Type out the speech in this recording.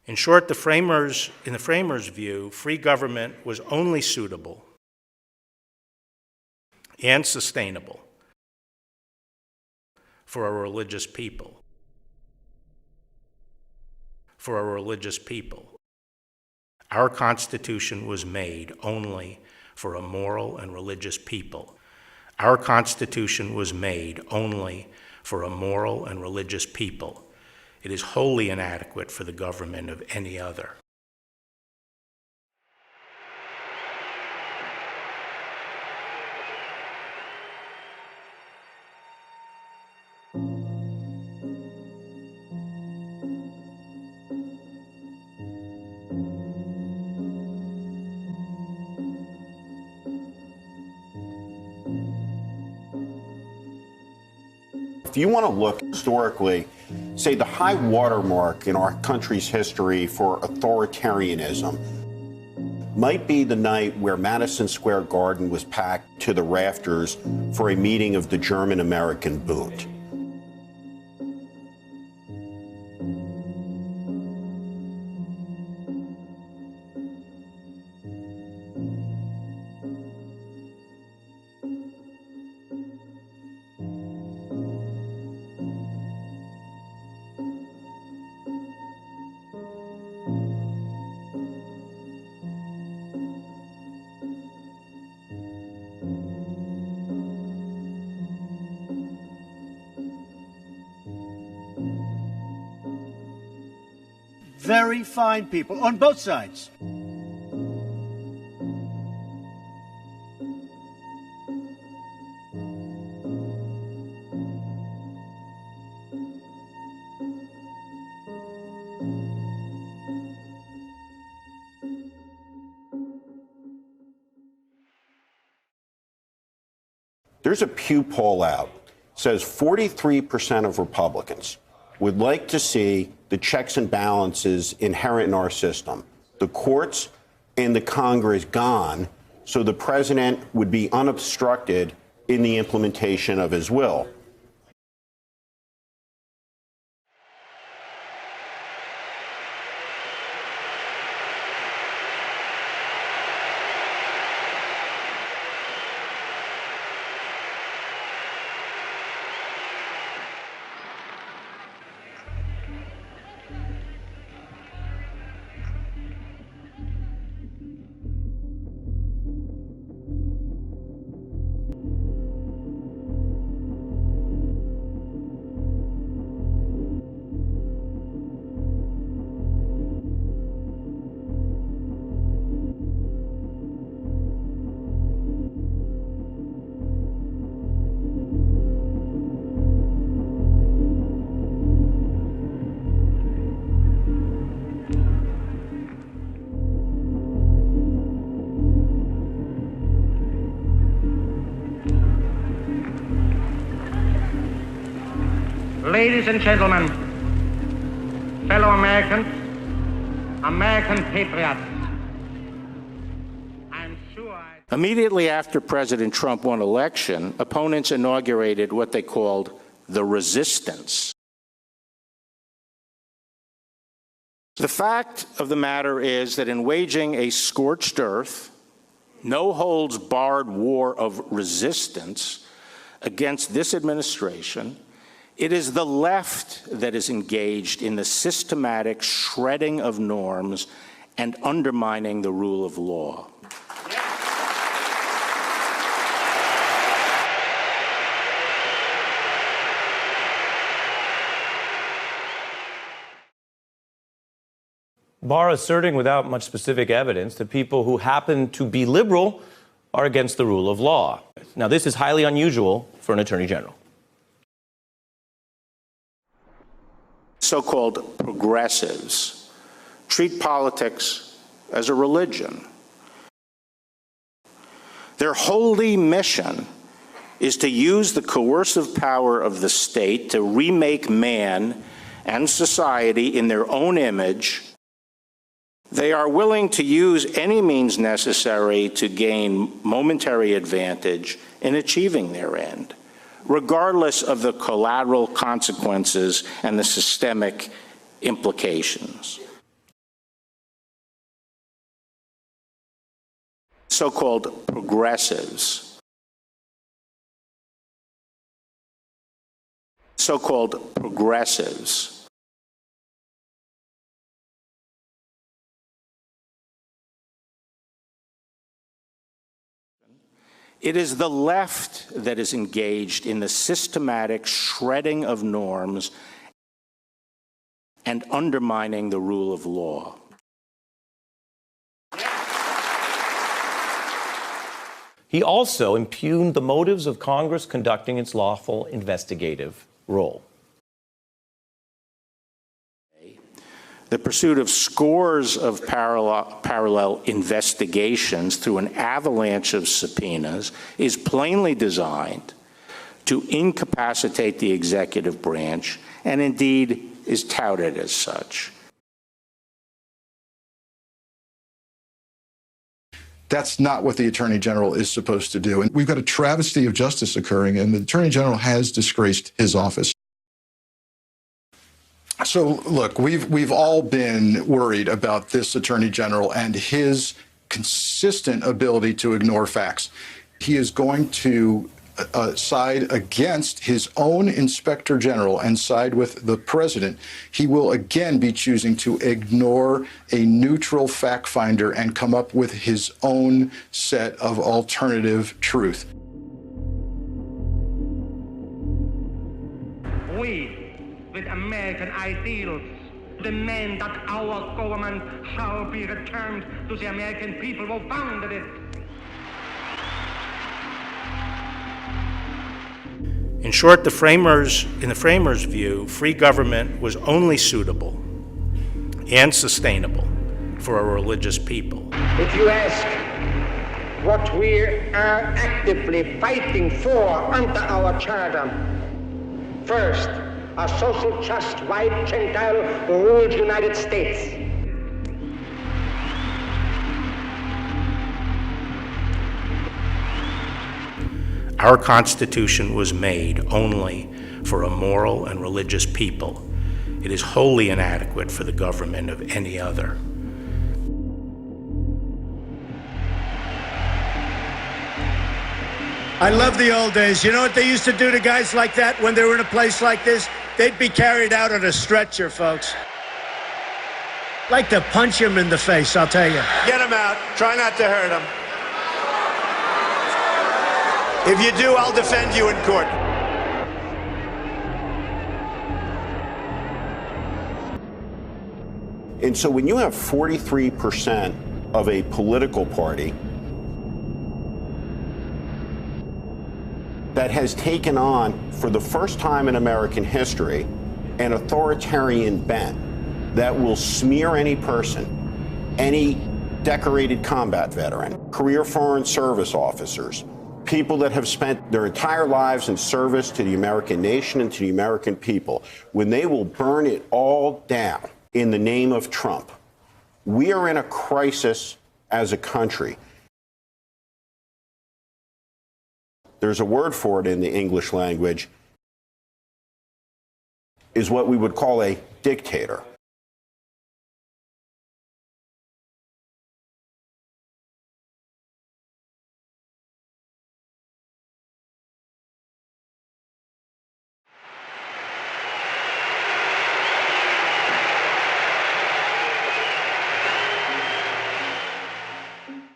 In short, in the framers' view, free government was only suitable and sustainable for a religious people. For a religious people. Our Constitution was made only for a moral and religious people. Our Constitution was made only for a moral and religious people. It is wholly inadequate for the government of any other. If you want to look historically, say the high watermark in our country's history for authoritarianism might be the night where Madison Square Garden was packed to the rafters for a meeting of the German-American Bund. Very fine people on both sides. There's a Pew poll out, says 43% of Republicans would like to see the checks and balances inherent in our system, the courts and the Congress gone, so the president would be unobstructed in the implementation of his will. Ladies and gentlemen, fellow Americans, American patriots, I'm sure Immediately after President Trump won election, opponents inaugurated what they called the resistance. The fact of the matter is that in waging a scorched earth, no-holds-barred war of resistance against this administration, it is the left that is engaged in the systematic shredding of norms and undermining the rule of law. Barr asserting without much specific evidence that people who happen to be liberal are against the rule of law. Now, this is highly unusual for an attorney general. So-called progressives treat politics as a religion. Their holy mission is to use the coercive power of the state to remake man and society in their own image. They are willing to use any means necessary to gain momentary advantage in achieving their end, regardless of the collateral consequences and the systemic implications. so-called progressives. So-called progressives. It is the left that is engaged in the systematic shredding of norms and undermining the rule of law. He also impugned the motives of Congress conducting its lawful investigative role. The pursuit of scores of parallel investigations through an avalanche of subpoenas is plainly designed to incapacitate the executive branch, and indeed is touted as such. That's not what the Attorney General is supposed to do. And we've got a travesty of justice occurring, and the Attorney General has disgraced his office. So, look, we've all been worried about this Attorney General and his consistent ability to ignore facts. He is going to side against his own Inspector General and side with the President. He will again be choosing to ignore a neutral fact finder and come up with his own set of alternative truth. We, with American ideals, demand that our government shall be returned to the American people who founded it. In short, in the framers' view, free government was only suitable and sustainable for a religious people. If you ask what we are actively fighting for under our charter, first, a social, just, white, Gentile, ruled United States. Our Constitution was made only for a moral and religious people. It is wholly inadequate for the government of any other. I love the old days. You know what they used to do to guys like that when they were in a place like this? They'd be carried out on a stretcher, folks. Like to punch him in the face, I'll tell you. Get him out. Try not to hurt him. If you do, I'll defend you in court. And so when you have 43% of a political party that has taken on, for the first time in American history, an authoritarian bent that will smear any person, any decorated combat veteran, career foreign service officers, people that have spent their entire lives in service to the American nation and to the American people, when they will burn it all down in the name of Trump. We are in a crisis as a country. There's a word for it in the English language, is what we would call a dictator.